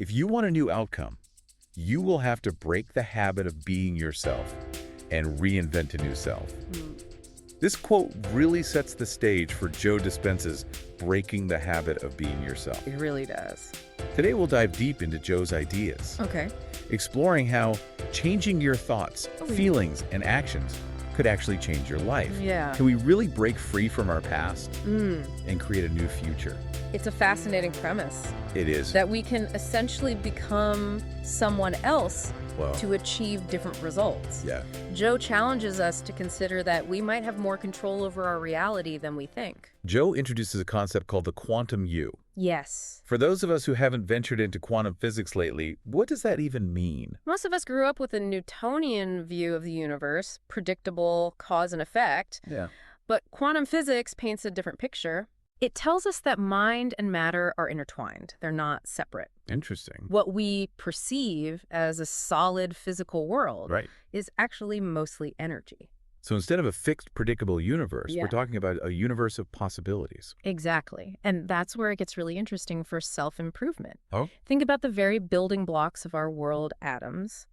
If you want a new outcome, you will have to break the habit of being yourself and reinvent a new self. This quote really sets the stage for Joe Dispenza's breaking the habit of being yourself. It really does. Today we'll dive deep into Joe's ideas, Okay. exploring how changing your thoughts, feelings, and actions could actually change your life. Yeah. Can we really break free from our past and create a new future? It's a fascinating premise It is. that we can essentially become someone else Well, to achieve different results. yeah. Joe challenges us to consider that we might have more control over our reality than we think. Joe introduces a concept called the quantum you. Yes. For those of us who haven't ventured into quantum physics lately, what does that even mean? Most of us grew up with a Newtonian view of the universe, predictable cause and effect, Yeah. but quantum physics paints a different picture. It tells us that mind and matter are intertwined. They're not separate. Interesting. What we perceive as a solid physical world Right. is actually mostly energy. So instead of a fixed, predictable universe, Yeah. we're talking about a universe of possibilities. Exactly. And that's where it gets really interesting for self-improvement. Oh? Think about the very building blocks of our world, atoms.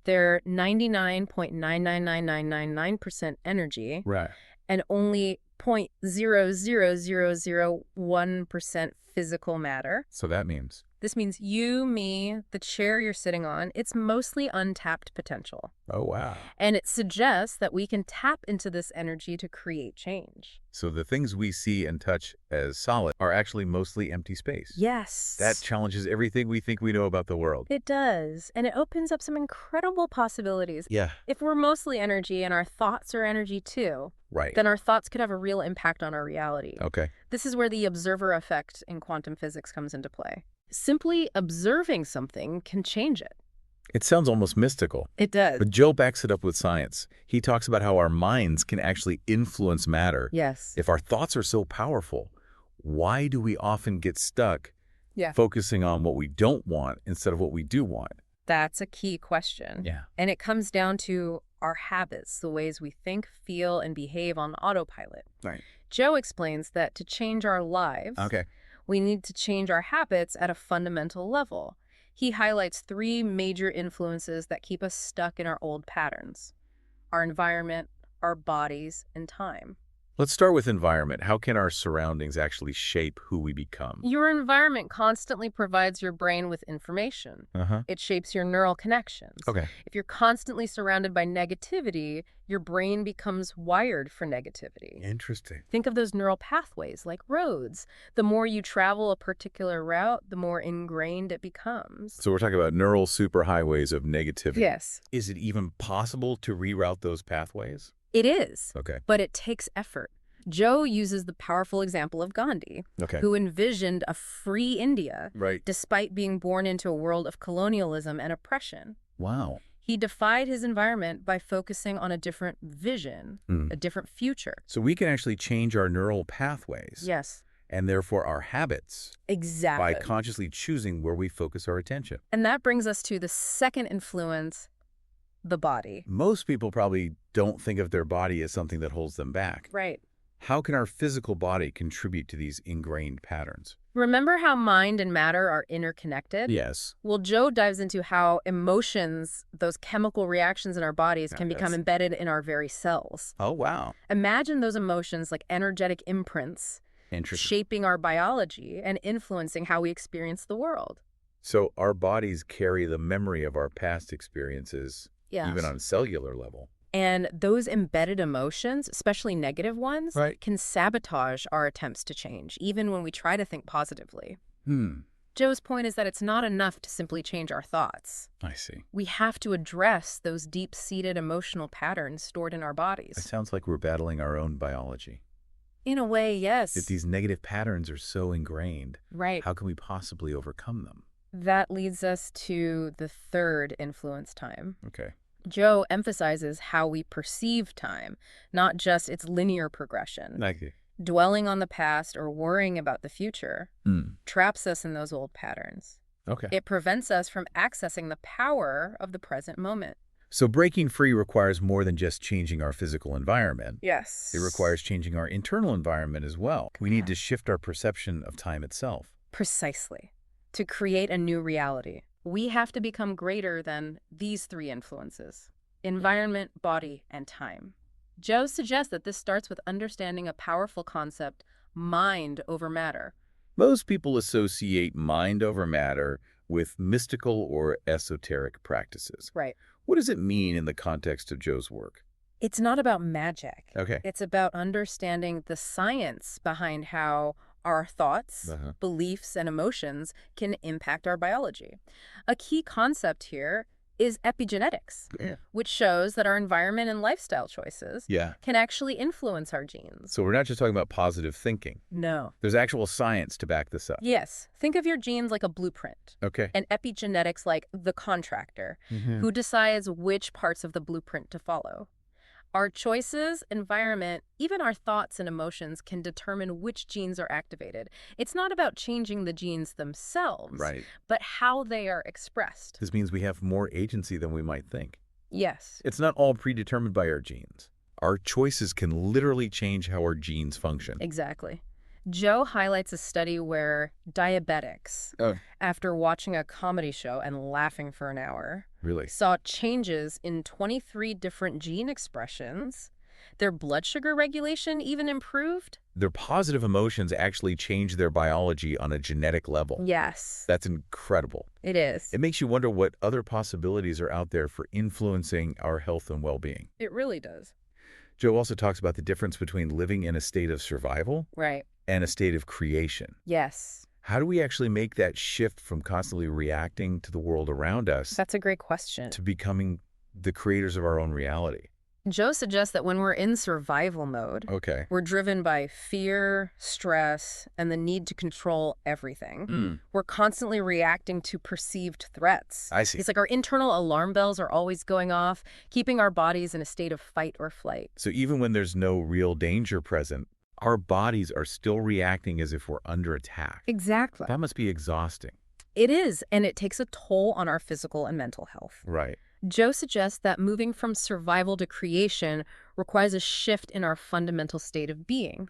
They're 99.999999% energy Right. and only 0.00001% physical matter. So that means? This means you, me, the chair you're sitting on, it's mostly untapped potential. Oh, wow. And it suggests that we can tap into this energy to create change. So the things we see and touch as solid are actually mostly empty space. Yes. That challenges everything we think we know about the world. It does. And it opens up some incredible possibilities. Yeah. If we're mostly energy and our thoughts are energy too, Right. then our thoughts could have a real impact on our reality. Okay. This is where the observer effect in quantum physics comes into play. Simply observing something can change it. It sounds almost mystical. It does. But Joe backs it up with science. He talks about how our minds can actually influence matter. Yes. If our thoughts are so powerful, why do we often get stuck Yeah. focusing on what we don't want instead of what we do want? That's a key question. Yeah. And it comes down to our habits, the ways we think, feel, and behave on autopilot. Right. Joe explains that to change our lives, Okay. we need to change our habits at a fundamental level. He highlights 3 major influences that keep us stuck in our old patterns: our environment, our bodies, and time. Let's start with environment. How can our surroundings actually shape who we become? Your environment constantly provides your brain with information. Uh-huh. It shapes your neural connections. Okay. If you're constantly surrounded by negativity, your brain becomes wired for negativity. Interesting. Think of those neural pathways like roads. The more you travel a particular route, the more ingrained it becomes. So we're talking about neural superhighways of negativity. Yes, Is it even possible to reroute those pathways? it is, Okay. but it takes effort. Joe uses the powerful example of Gandhi, Okay. who envisioned a free India Right. despite being born into a world of colonialism and oppression. Wow. He defied his environment by focusing on a different vision, a different future. So we can actually change our neural pathways. Yes, And therefore our habits exactly. by consciously choosing where we focus our attention. And that brings us to the second influence, the body. Most people probably don't think of their body as something that holds them back. Right. How can our physical body contribute to these ingrained patterns? Remember how mind and matter are interconnected? Yes. Well, Joe dives into how emotions, those chemical reactions in our bodies, can become embedded in our very cells. Oh, wow. Imagine those emotions like energetic imprints Interesting. shaping our biology and influencing how we experience the world. So our bodies carry the memory of our past experiences, Yes. even on a cellular level. And those embedded emotions, especially negative ones, Right. can sabotage our attempts to change, even when we try to think positively. Hmm. Joe's point is that it's not enough to simply change our thoughts. I see. We have to address those deep-seated emotional patterns stored in our It bodies. sounds like we're battling our own biology. In a way, yes. If these negative patterns are so ingrained, Right. how can we possibly overcome them? That leads us to the third influence, time. Okay. Joe emphasizes how we perceive time, not just its linear progression. Dwelling on the past or worrying about the future traps us in those old patterns. Okay. It prevents us from accessing the power of the present moment. So breaking free requires more than just changing our physical environment. Yes. It requires changing our internal environment as well. We need to shift our perception of time itself. Precisely. To create a new reality, we have to become greater than these three influences: environment, body, and time. Joe suggests that this starts with understanding a powerful concept, mind over matter. Most people associate mind over matter with mystical or esoteric practices. Right. What does it mean in the context of Joe's work? It's not about magic. Okay. It's about understanding the science behind how our thoughts, beliefs, and emotions can impact our biology. A key concept here is epigenetics, which shows that our environment and lifestyle choices can actually influence our genes. So we're not just talking about positive thinking. No. There's actual science to back this up. Yes. Think of your genes like a blueprint. Okay. And epigenetics like the contractor who decides which parts of the blueprint to follow. Our choices, environment, even our thoughts and emotions can determine which genes are activated. It's not about changing the genes themselves, but how they are expressed. This means we have more agency than we might think. Yes. It's not all predetermined by our genes. Our choices can literally change how our genes function. Exactly. Joe highlights a study where diabetics, after watching a comedy show and laughing for an hour, saw changes in 23 different gene expressions. Their blood sugar regulation even improved. Their positive emotions actually change their biology on a genetic level. Yes. That's incredible. It is. It makes you wonder what other possibilities are out there for influencing our health and well-being. It really does. Joe also talks about the difference between living in a state of survival and a state of creation. Yes. How do we actually make that shift from constantly reacting to the world around us That's a great question. to becoming the creators of our own reality? Joe suggests that when we're in survival mode, we're driven by fear, stress, and the need to control everything. We're constantly reacting to perceived threats. I see. It's like our internal alarm bells are always going off, keeping our bodies in a state of fight or flight. So even when there's no real danger present, our bodies are still reacting as if we're under attack. Exactly. That must be exhausting. It is, and it takes a toll on our physical and mental health. Right. Joe suggests that moving from survival to creation requires a shift in our fundamental state of being.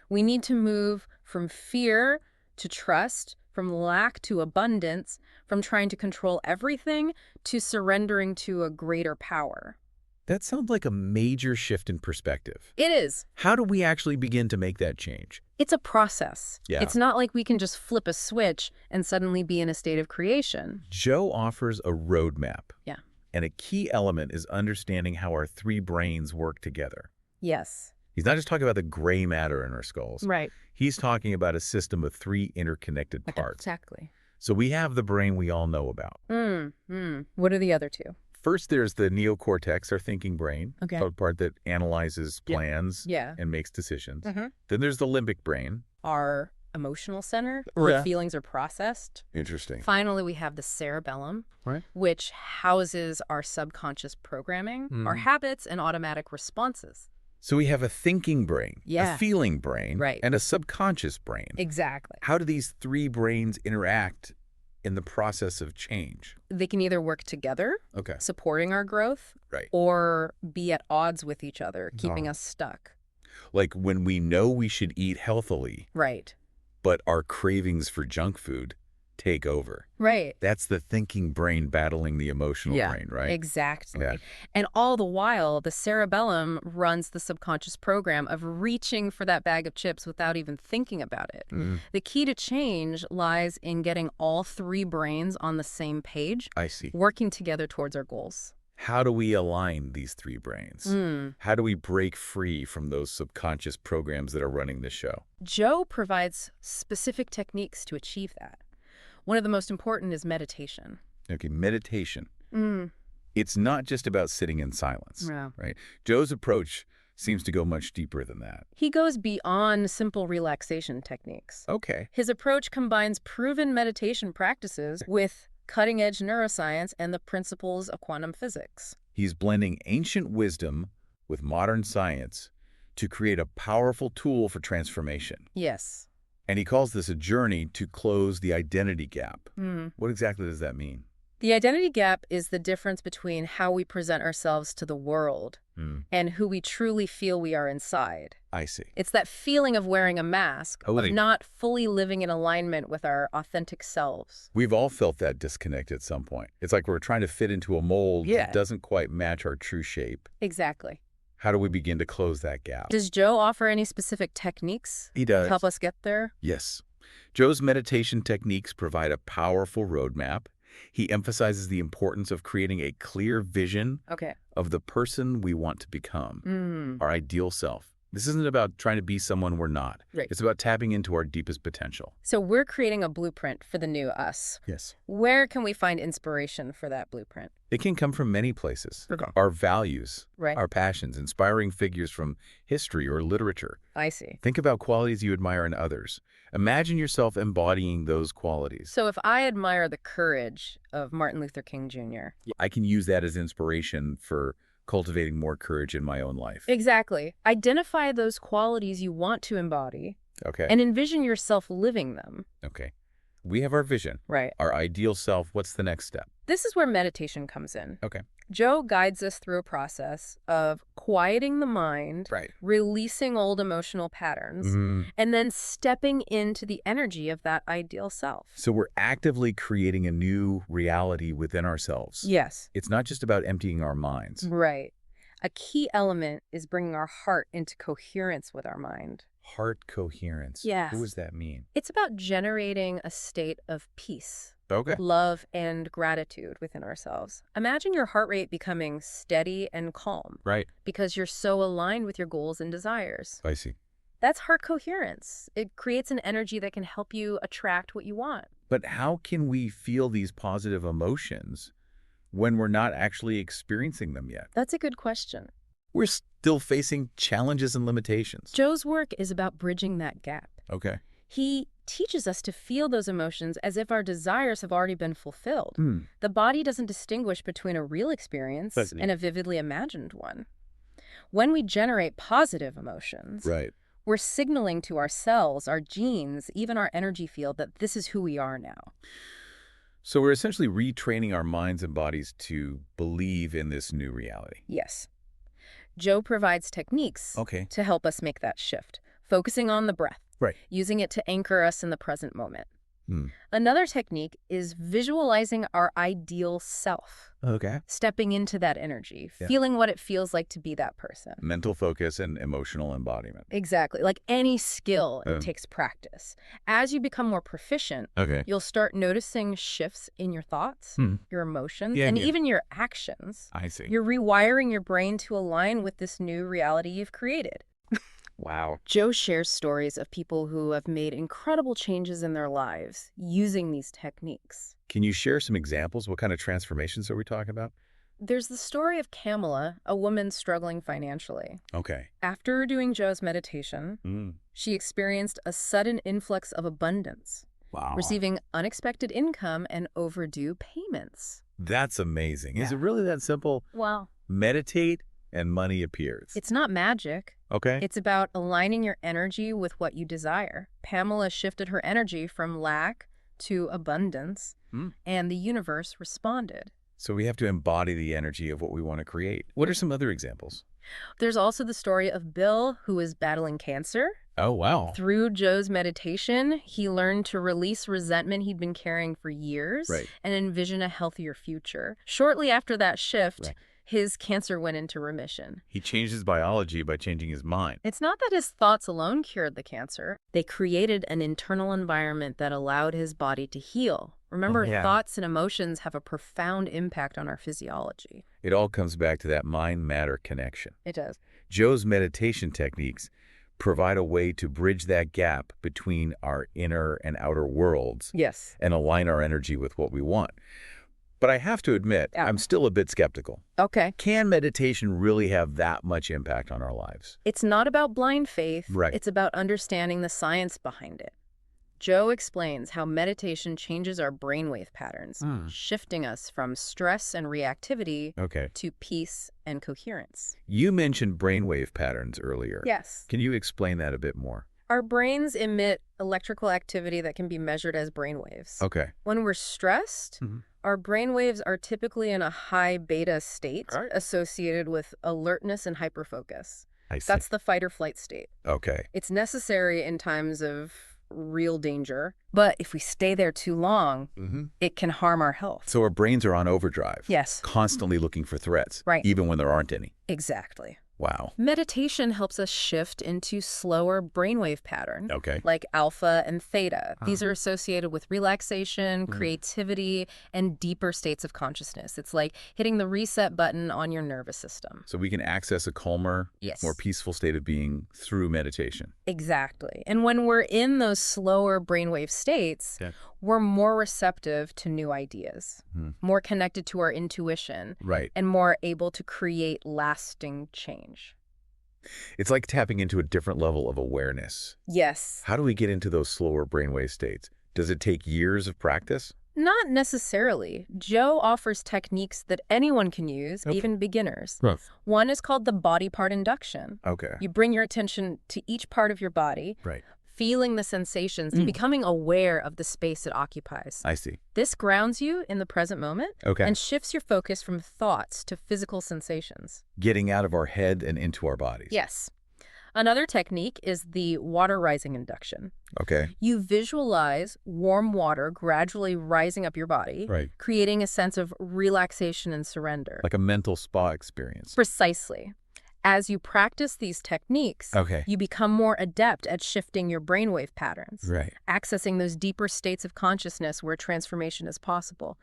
We need to move from fear to trust, from lack to abundance, from trying to control everything to surrendering to a greater power. That sounds like a major shift in perspective. It is. How do we actually begin to make that change? It's a process. Yeah. It's not like we can just flip a switch and suddenly be in a state of creation. Joe offers a roadmap. Yeah. And a key element is understanding how our three brains work together. Yes. He's not just talking about the gray matter in our skulls. Right. He's talking about a system of three interconnected parts. Exactly. So we have the brain we all know about. What are the other two? First, there's the neocortex, our thinking brain, the part that analyzes plans and makes decisions. Then there's the limbic brain. Our emotional center, where feelings are processed. Interesting. Finally, we have the cerebellum, which houses our subconscious programming, our habits, and automatic responses. So we have a thinking brain, a feeling brain, Right. and a subconscious brain. Exactly. How do these three brains interact in the process of change? They can either work together, supporting our growth, or be at odds with each other, keeping us stuck. Like when we know we should eat healthily, Right. but our cravings for junk food take over. Right. That's the thinking brain battling the emotional brain, right? Exactly. Yeah. And all the while, the cerebellum runs the subconscious program of reaching for that bag of chips without even thinking about it. The key to change lies in getting all three brains on the same page, I see. working together towards our goals. How do we align these three brains? How do we break free from those subconscious programs that are running the show? Joe provides specific techniques to achieve that. One of the most important is meditation. Okay, meditation. It's not just about sitting in silence, No. right? Joe's approach seems to go much deeper than that. He goes beyond simple relaxation techniques. Okay. His approach combines proven meditation practices with cutting-edge neuroscience and the principles of quantum physics. He's blending ancient wisdom with modern science to create a powerful tool for transformation. Yes. And he calls this a journey to close the identity gap. What exactly does that mean? The identity gap is the difference between how we present ourselves to the world and who we truly feel we are inside. I see. It's that feeling of wearing a mask, of Totally. not fully living in alignment with our authentic selves. We've all felt that disconnect at some point. It's like we're trying to fit into a mold Yeah. that doesn't quite match our true shape. Exactly. How do we begin to close that gap? Does Joe offer any specific techniques He to does. help us get there? Yes. Joe's meditation techniques provide a powerful roadmap. He emphasizes the importance of creating a clear vision Okay. of the person we want to become, our ideal self. This isn't about trying to be someone we're not. Right. It's about tapping into our deepest potential. So we're creating a blueprint for the new us. Yes. Where can we find inspiration for that blueprint? It can come from many places. Okay. Our values, Right. our passions, inspiring figures from history or literature. I see. Think about qualities you admire in others. Imagine yourself embodying those qualities. So if I admire the courage of Martin Luther King Jr. I can use that as inspiration for cultivating more courage in my own life. Exactly. Identify those qualities you want to embody Okay. and envision yourself living them. Okay. We have our vision, Right. our ideal self. What's the next step? This is where meditation comes in. Okay. Joe guides us through a process of quieting the mind, Right. releasing old emotional patterns, and then stepping into the energy of that ideal self. So we're actively creating a new reality within ourselves. Yes. It's not just about emptying our minds. Right. A key element is bringing our heart into coherence with our mind. Heart coherence. Yes. What does that mean? It's about generating a state of peace, Okay. love, and gratitude within ourselves. Imagine your heart rate becoming steady and calm Right. because you're so aligned with your goals and desires. I see. That's heart coherence. It creates an energy that can help you attract what you want. But how can we feel these positive emotions when we're not actually experiencing them yet? That's a good question. We're still facing challenges and limitations. Joe's work is about bridging that gap. Okay. He teaches us to feel those emotions as if our desires have already been fulfilled. The body doesn't distinguish between a real experience and a vividly imagined one. When we generate positive emotions, Right. we're signaling to our cells, our genes, even our energy field that this is who we are now. So we're essentially retraining our minds and bodies to believe in this new reality. Yes. Joe provides techniques Okay. to help us make that shift, focusing on the breath, Right. using it to anchor us in the present moment. Another technique is visualizing our ideal self, Okay. stepping into that energy, Yeah. feeling what it feels like to be that person. Mental focus and emotional embodiment. Exactly. Like any skill, it Um. takes practice. As you become more proficient, Okay. you'll start noticing shifts in your thoughts, your emotions, Yeah, and yeah. even your actions. I see. You're rewiring your brain to align with this new reality you've created. Wow. Joe shares stories of people who have made incredible changes in their lives using these techniques. Can you share some examples? What kind of transformations are we talking about? There's the story of Kamala, a woman struggling financially. Okay. After doing Joe's meditation, she experienced a sudden influx of abundance, Wow. receiving unexpected income and overdue payments. That's amazing. Is Yeah. it really that simple? Well, Meditate and money appears. it's not magic. Okay. It's about aligning your energy with what you desire. Pamela shifted her energy from lack to abundance, and the universe responded. So we have to embody the energy of what we want to create. What are some other examples? There's also the story of Bill, who is battling cancer. Oh, wow. Through Joe's meditation, he learned to release resentment he'd been carrying for years Right. and envision a healthier future. Shortly after that shift, Right. his cancer went into remission. He changed his biology by changing his mind. It's not that his thoughts alone cured the cancer. They created an internal environment that allowed his body to heal. Remember, yeah. thoughts and emotions have a profound impact on our physiology. It all comes back to that mind-matter connection. It does. Joe's meditation techniques provide a way to bridge that gap between our inner and outer worlds Yes. and align our energy with what we want. But I have to admit, Yeah. I'm still a bit skeptical. Okay. Can meditation really have that much impact on our lives? It's not about blind faith. Right. It's about understanding the science behind it. Joe explains how meditation changes our brainwave patterns, shifting us from stress and reactivity Okay. to peace and coherence. You mentioned brainwave patterns earlier. Yes. Can you explain that a bit more? Our brains emit electrical activity that can be measured as brainwaves. Okay. When we're stressed, our brainwaves are typically in a high beta state Right. associated with alertness and hyperfocus. I see. That's the fight or flight state. Okay. It's necessary in times of real danger, but if we stay there too long, it can harm our health. So our brains are on overdrive. Yes. Constantly looking for threats. Right. Even when there aren't any. Exactly. Wow. Meditation helps us shift into slower brainwave patterns, Okay. like alpha and theta. These are associated with relaxation, creativity, and deeper states of consciousness. It's like hitting the reset button on your nervous system. So we can access a calmer, Yes. more peaceful state of being through meditation. Exactly. And when we're in those slower brainwave states, we're more receptive to new ideas, more connected to our intuition, Right. and more able to create lasting change. It's like tapping into a different level of awareness. Yes. How do we get into those slower brainwave states? Does it take years of practice? Not necessarily. Joe offers techniques that anyone can use, even beginners. Right. One is called the body part induction. Okay. You bring your attention to each part of your body, Right. feeling the sensations and becoming aware of the space it occupies. I see. This grounds you in the present moment Okay. and shifts your focus from thoughts to physical sensations. Getting out of our head and into our bodies. Yes. Another technique is the water rising induction. Okay. You visualize warm water gradually rising up your body, Right. creating a sense of relaxation and surrender. Like a mental spa experience. Precisely. As you practice these techniques, Okay. you become more adept at shifting your brainwave patterns, Right. accessing those deeper states of consciousness where transformation is possible.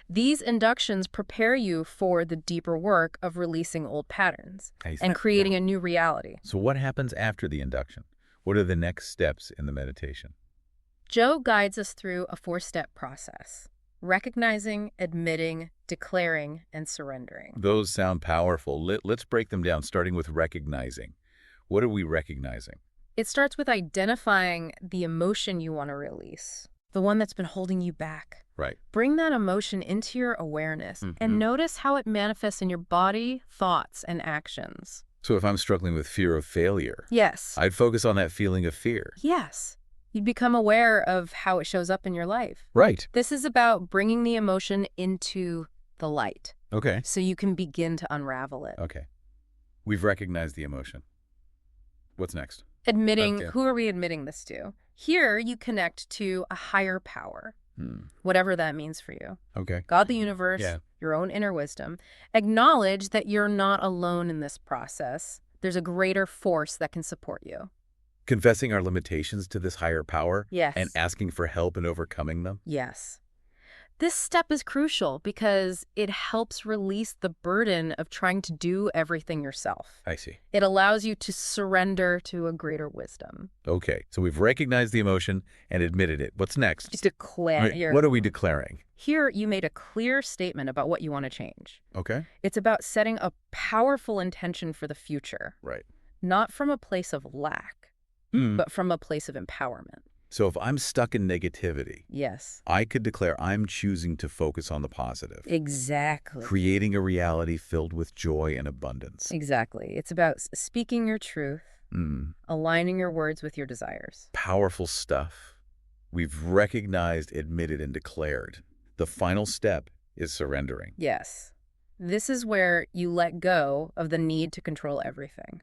These inductions prepare you for the deeper work of releasing old patterns I see. and creating a new reality. So what happens after the induction? What are the next steps in the meditation? Joe guides us through a 4-step process: recognizing, admitting, declaring, and surrendering. Those sound powerful. Let's break them down, starting with recognizing. What are we recognizing? It starts with identifying the emotion you want to release, the one that's been holding you back. Right. Bring that emotion into your awareness and notice how it manifests in your body, thoughts, and actions. So if I'm struggling with fear of failure, Yes. I'd focus on that feeling of fear. Yes. You'd become aware of how it shows up in your life. Right. This is about bringing the emotion into the light Okay. so you can begin to unravel it. Okay. We've recognized the emotion. What's next? Admitting, Okay. who are we admitting this to? Here you connect to a higher power, whatever that means for you. Okay. God, the universe, Yeah. your own inner wisdom. Acknowledge that you're not alone in this process. There's a greater force that can support you. Confessing our limitations to this higher power Yes. and asking for help in overcoming them. Yes. This step is crucial because it helps release the burden of trying to do everything yourself. I see. It allows you to surrender to a greater wisdom. Okay. So we've recognized the emotion and admitted it. What's next? Declare. Right. What are we declaring? Here, you made a clear statement about what you want to change. Okay. It's about setting a powerful intention for the future, Right. not from a place of lack, but from a place of empowerment. So if I'm stuck in negativity, Yes. I could declare I'm choosing to focus on the positive, Exactly. creating a reality filled with joy and abundance. Exactly. It's about speaking your truth, aligning your words with your desires. Powerful stuff. We've recognized, admitted, and declared. The final step is surrendering. Yes. This is where you let go of the need to control everything.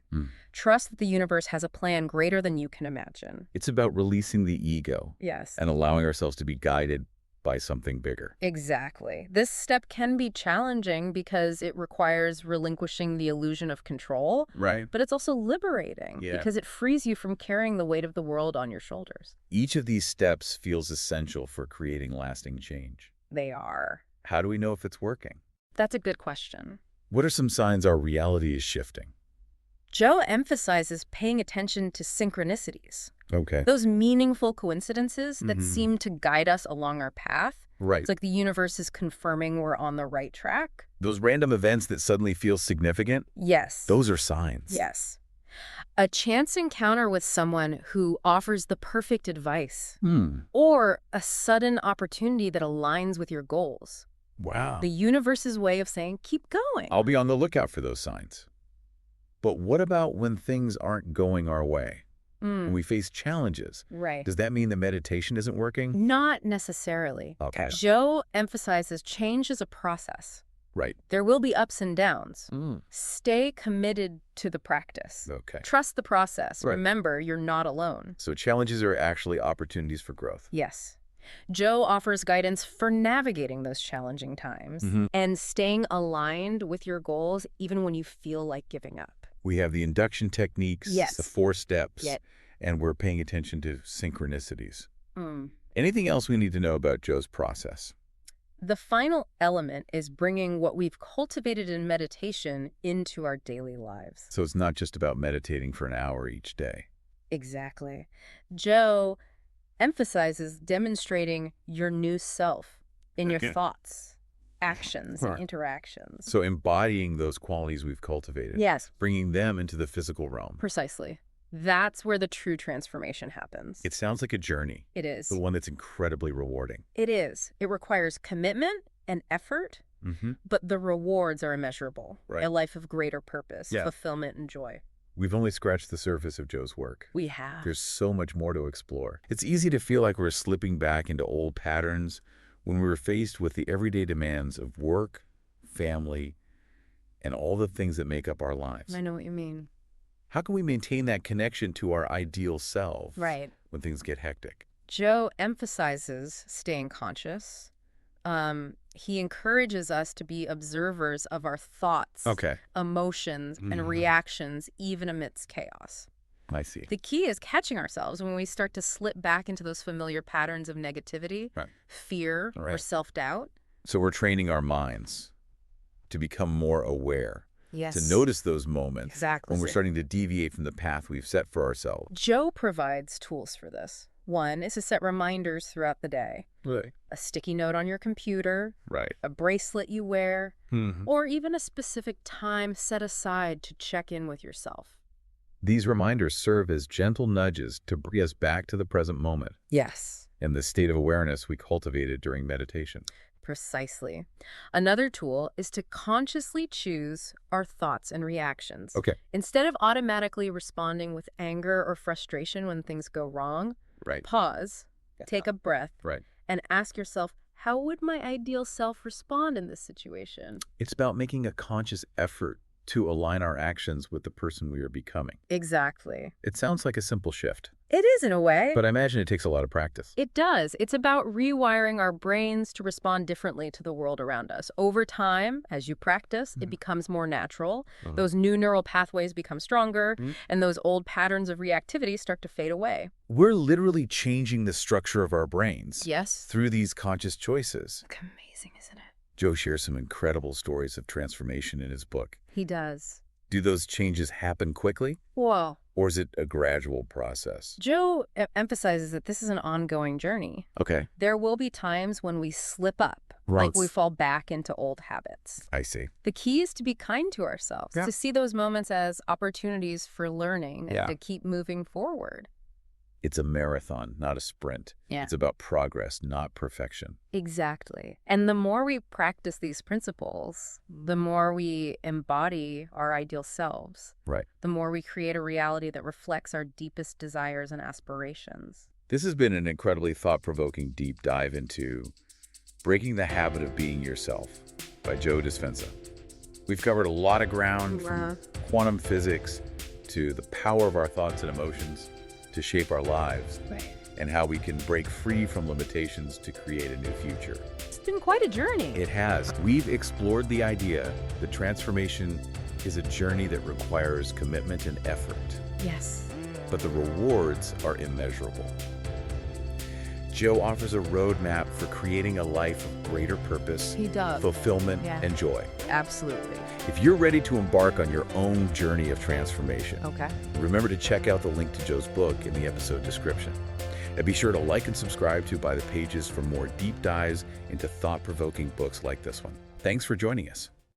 Trust that the universe has a plan greater than you can imagine. It's about releasing the ego Yes. and allowing ourselves to be guided by something bigger. Exactly. This step can be challenging because it requires relinquishing the illusion of control, Right. but it's also liberating because it frees you from carrying the weight of the world on your shoulders. Each of these steps feels essential for creating lasting change. They are. How do we know if it's working? That's a good question. What are some signs our reality is shifting? Joe emphasizes paying attention to synchronicities, Okay. those meaningful coincidences that seem to guide us along our path. Right. It's like the universe is confirming we're on the right track. Those random events that suddenly feel significant, Yes. those are signs. Yes. A chance encounter with someone who offers the perfect advice, or a sudden opportunity that aligns with your goals. Wow. The universe's way of saying, keep going. I'll be on the lookout for those signs. But what about when things aren't going our way? when we face challenges. Right. Does that mean the meditation isn't working? Not necessarily. Okay. Joe emphasizes change is a process. Right. There will be ups and downs. Stay committed to the practice. Okay. Trust the process. Right. Remember, you're not alone. So challenges are actually opportunities for growth. Yes. Joe offers guidance for navigating those challenging times and staying aligned with your goals even when you feel like giving up. We have the induction techniques, Yes. the 4 steps, Yet. and we're paying attention to synchronicities. Anything else we need to know about Joe's process? The final element is bringing what we've cultivated in meditation into our daily lives. So it's not just about meditating for an hour each day. Exactly. Joe emphasizes demonstrating your new self in your thoughts, actions, and interactions. So embodying those qualities we've cultivated. Yes. Bringing them into the physical realm. Precisely. That's where the true transformation happens. It sounds like a journey, It is. but one that's incredibly rewarding. It is. It requires commitment and effort, but the rewards are immeasurable. Right. A life of greater purpose, Yeah. fulfillment, and joy. We've only scratched the surface of Joe's work. We have. There's so much more to explore. It's easy to feel like we're slipping back into old patterns when we're faced with the everyday demands of work, family, and all the things that make up our lives. I know what you mean. How can we maintain that connection to our ideal self Right. when things get hectic? Joe emphasizes staying conscious. He encourages us to be observers of our thoughts, emotions, and reactions, even amidst chaos. I see. The key is catching ourselves when we start to slip back into those familiar patterns of negativity, fear, or self-doubt. So we're training our minds to become more aware, to notice those moments when we're starting to deviate from the path we've set for ourselves. Joe provides tools for this. One is to set reminders throughout the day. Right. A sticky note on your computer, a bracelet you wear, or even a specific time set aside to check in with yourself. These reminders serve as gentle nudges to bring us back to the present moment. Yes. And the state of awareness we cultivated during meditation. Precisely. Another tool is to consciously choose our thoughts and reactions. Instead of automatically responding with anger or frustration when things go wrong, pause, take a breath, and ask yourself, how would my ideal self respond in this situation? It's about making a conscious effort to align our actions with the person we are becoming. Exactly. It sounds like a simple shift. It is in a way. But I imagine it takes a lot of practice. It does. It's about rewiring our brains to respond differently to the world around us. Over time, as you practice, it becomes more natural. Those new neural pathways become stronger, and those old patterns of reactivity start to fade away. We're literally changing the structure of our brains through these conscious choices. Amazing, isn't it? Joe shares some incredible stories of transformation in his book. He does. Do those changes happen quickly? Whoa. Or is it a gradual process? Joe emphasizes that this is an ongoing journey. There will be times when we slip up, like we fall back into old habits. I see. The key is to be kind to ourselves, to see those moments as opportunities for learning and to keep moving forward. It's a marathon, not a sprint. It's about progress, not perfection. Exactly. And the more we practice these principles, the more we embody our ideal selves. The more we create a reality that reflects our deepest desires and aspirations. This has been an incredibly thought-provoking deep dive into Breaking the Habit of Being Yourself by Joe Dispenza. We've covered a lot of ground from quantum physics to the power of our thoughts and emotions to shape our lives, and how we can break free from limitations to create a new future. It's been quite a journey. It has. We've explored the idea that transformation is a journey that requires commitment and effort. But the rewards are immeasurable. Joe offers a roadmap for creating a life of greater purpose, fulfillment, and joy. Absolutely. If you're ready to embark on your own journey of transformation, remember to check out the link to Joe's book in the episode description. And be sure to like and subscribe to By the Pages for more deep dives into thought-provoking books like this one. Thanks for joining us.